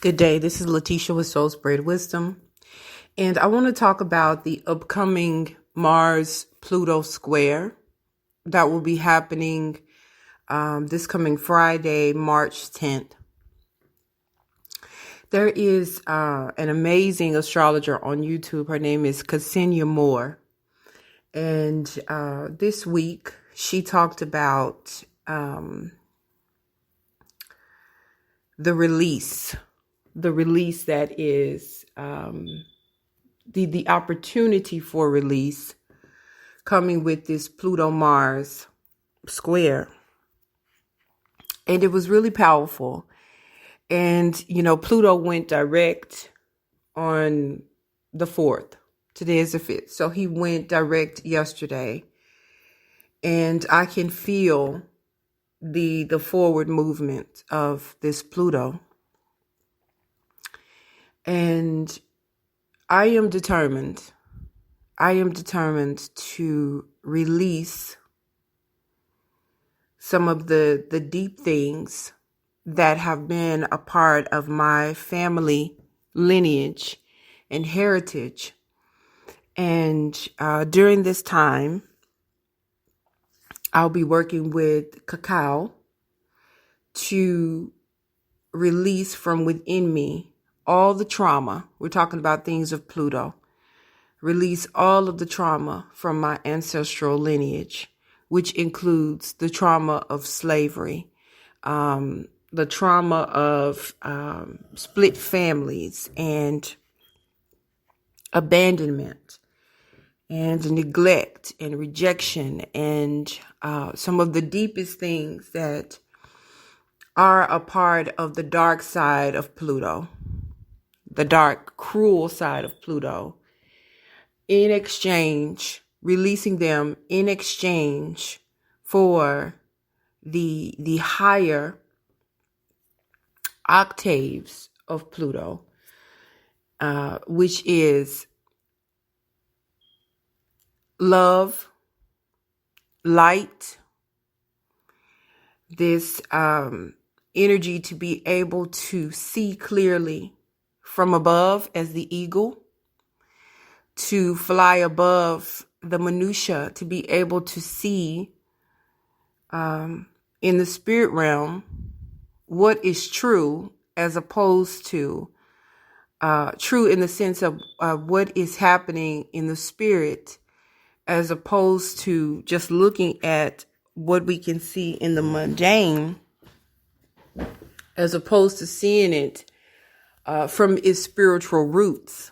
Good day. This is Lateesha with Soul Spread Wisdom. And I want to talk about the upcoming Mars Pluto square that will be happening this coming Friday, March 10th. There is an amazing astrologer on YouTube. Her name is Ksenia Moore. And this week she talked about the release that is the opportunity for release coming with this Pluto Mars square. And it was really powerful. And, Pluto went direct on the 4th. Today is the 5th. So he went direct yesterday. And I can feel the forward movement of this Pluto. And I am determined to release some of the deep things that have been a part of my family lineage and heritage. And during this time, I'll be working with cacao to release from within me all the trauma. We're talking about things of Pluto. Release all of the trauma from my ancestral lineage, which includes the trauma of slavery, the trauma of split families and abandonment and neglect and rejection and some of the deepest things that are a part of the dark side of Pluto, the dark, cruel side of Pluto, in exchange, releasing them in exchange for the higher octaves of Pluto, which is love, light, this energy to be able to see clearly from above as the eagle, to fly above the minutia, to be able to see in the spirit realm what is true, as opposed to true in the sense of what is happening in the spirit, as opposed to just looking at what we can see in the mundane, as opposed to seeing it from its spiritual roots.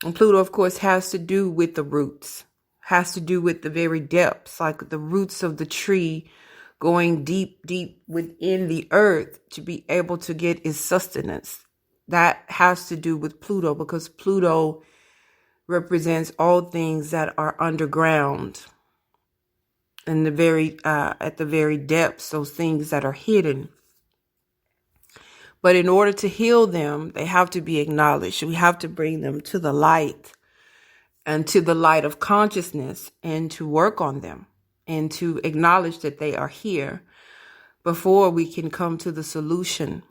And Pluto, of course, has to do with the roots, has to do with the very depths, like the roots of the tree going deep, deep within the earth to be able to get its sustenance. That has to do with Pluto, because Pluto represents all things that are underground and at the very depths, those things that are hidden. But in order to heal them, they have to be acknowledged. We have to bring them to the light and to the light of consciousness, and to work on them and to acknowledge that they are here before we can come to the solution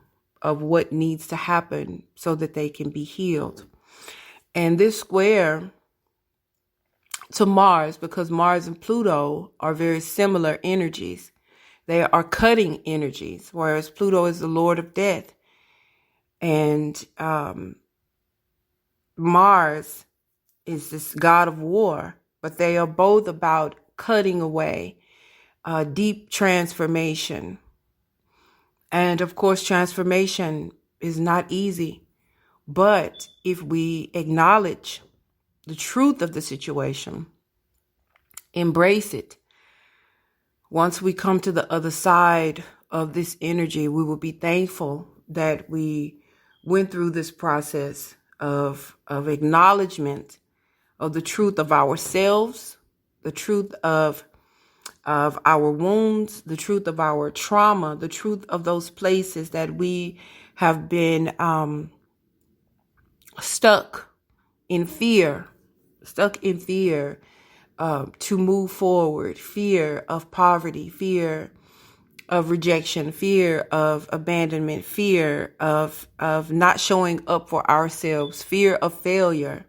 of what needs to happen so that they can be healed. And this square to Mars, because Mars and Pluto are very similar energies. They are cutting energies, whereas Pluto is the Lord of death. And Mars is this god of war, but they are both about cutting away, deep transformation. And of course, transformation is not easy. But if we acknowledge the truth of the situation, embrace it, once we come to the other side of this energy, we will be thankful that we went through this process of acknowledgement of the truth of ourselves, the truth of our wounds, the truth of our trauma, the truth of those places that we have been stuck in fear to move forward, fear of poverty, fear of rejection, fear of abandonment, fear of not showing up for ourselves, fear of failure,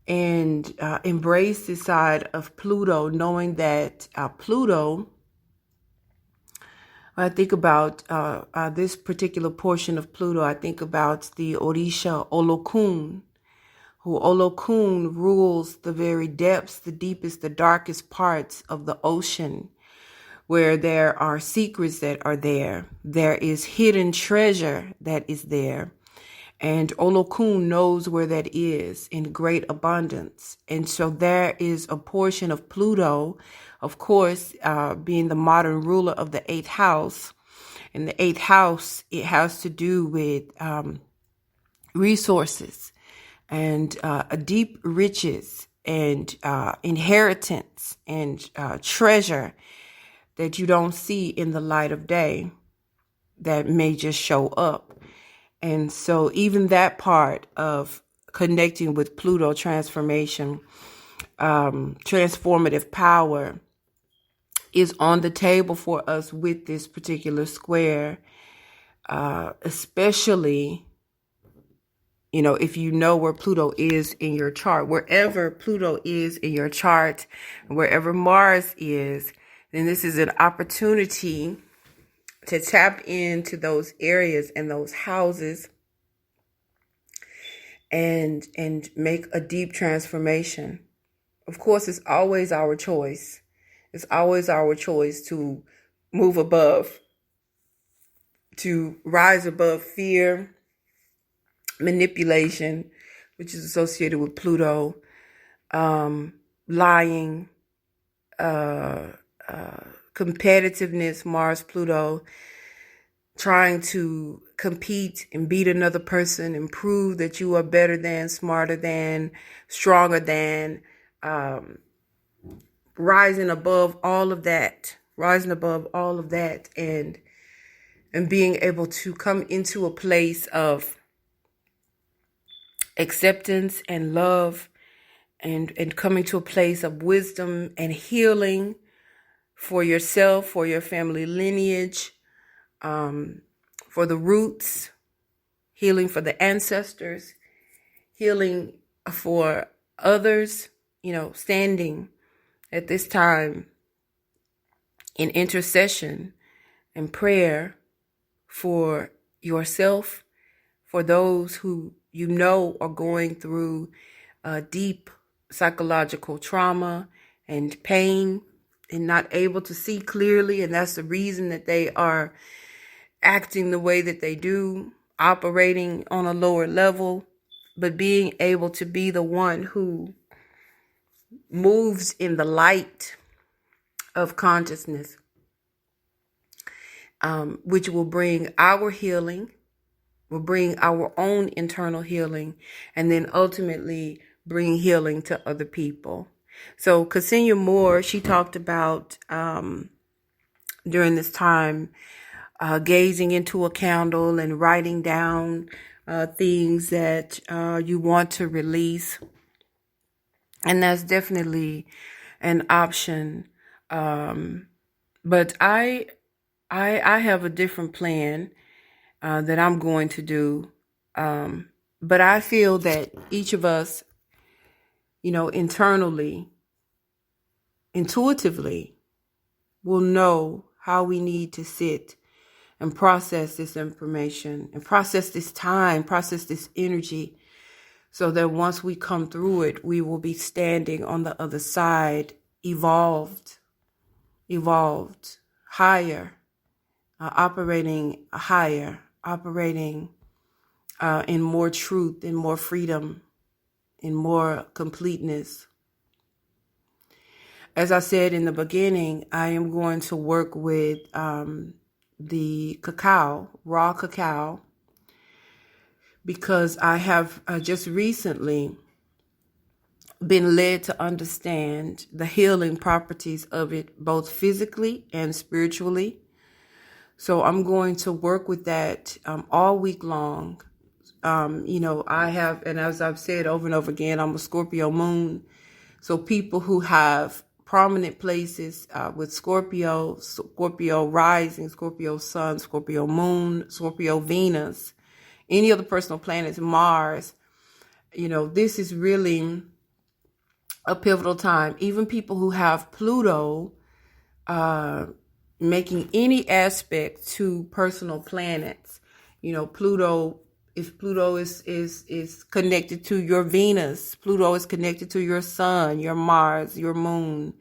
and embrace the side of Pluto, knowing that Pluto, when I think about this particular portion of Pluto, I think about the Orisha Olokun, who Olokun rules the very depths, the deepest, the darkest parts of the ocean, where there are secrets that are there. There is hidden treasure that is there. And Olokun knows where that is in great abundance. And so there is a portion of Pluto, of course, being the modern ruler of the eighth house. And the eighth house, it has to do with resources and deep riches and inheritance and treasure that you don't see in the light of day that may just show up. And so even that part of connecting with Pluto transformation, transformative power is on the table for us with this particular square, especially, you know, if you know where Pluto is in your chart. Wherever Pluto is in your chart, wherever Mars is, then this is an opportunity to tap into those areas and those houses and make a deep transformation. Of course, it's always our choice. It's always our choice to move above, to rise above fear, manipulation, which is associated with Pluto, lying, competitiveness, Mars, Pluto, trying to compete and beat another person and prove that you are better than, smarter than, stronger than, rising above all of that, and being able to come into a place of acceptance and love and coming to a place of wisdom and healing for yourself, for your family lineage, for the roots, healing for the ancestors, healing for others, you know, standing at this time in intercession and prayer for yourself, for those who you know are going through deep psychological trauma and pain and not able to see clearly. And that's the reason that they are acting the way that they do, operating on a lower level, but being able to be the one who moves in the light of consciousness, which will bring our healing, will bring our own internal healing, and then ultimately bring healing to other people. So Ksenia Moore, she talked about during this time gazing into a candle and writing down things that you want to release. And that's definitely an option. But I have a different plan that I'm going to do. But I feel that each of us, you know, internally, intuitively, will know how we need to sit and process this information and process this time, process this energy, so that once we come through it, we will be standing on the other side, evolved, higher, operating higher, operating in more truth, in more freedom, in more completeness. As I said in the beginning, I am going to work with the cacao, raw cacao, because I have just recently been led to understand the healing properties of it, both physically and spiritually. So I'm going to work with that all week long. You know, I have, and as I've said over and over again, I'm a Scorpio moon. So people who have prominent places with Scorpio, Scorpio rising, Scorpio sun, Scorpio moon, Scorpio Venus, any of the personal planets, Mars. This is really a pivotal time. Even people who have Pluto making any aspect to personal planets, Pluto. If Pluto is connected to your Venus, Pluto is connected to your sun, your Mars, your moon,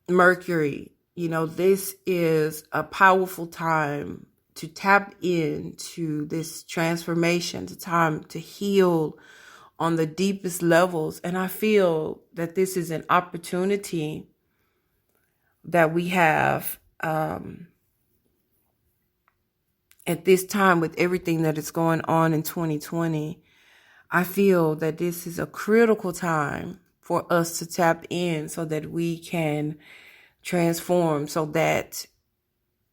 Mercury. This is a powerful time to tap into this transformation. It's a time to heal on the deepest levels. And I feel that this is an opportunity that we have at this time with everything that is going on in 2020. I feel that this is a critical time for us to tap in so that we can transform, so that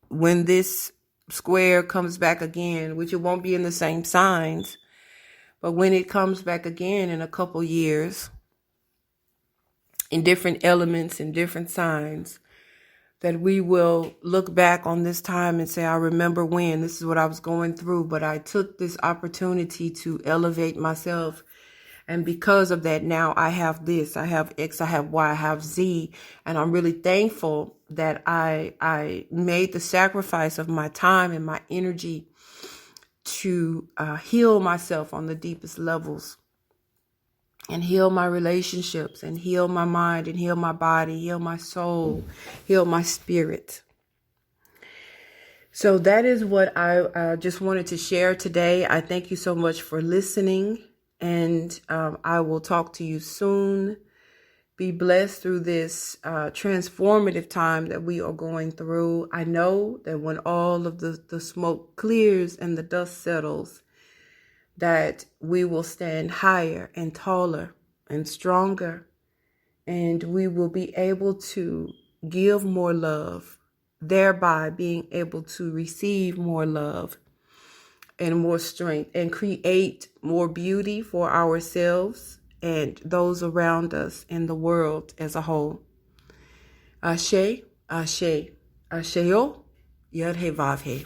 when this square comes back again, which it won't be in the same signs, but when it comes back again in a couple years, in different elements and different signs, that we will look back on this time and say, I remember when this is what I was going through, but I took this opportunity to elevate myself. And because of that, now I have this, I have X, I have Y, I have Z. And I'm really thankful that I made the sacrifice of my time and my energy to heal myself on the deepest levels, and heal my relationships, and heal my mind, and heal my body, heal my soul, heal my spirit. So that is what I just wanted to share today. I thank you so much for listening, and I will talk to you soon. Be blessed through this transformative time that we are going through. I know that when all of the smoke clears and the dust settles, that we will stand higher and taller and stronger, and we will be able to give more love, thereby being able to receive more love and more strength, and create more beauty for ourselves and those around us in the world as a whole. Ase Ase Ase O, Yod He Vav He.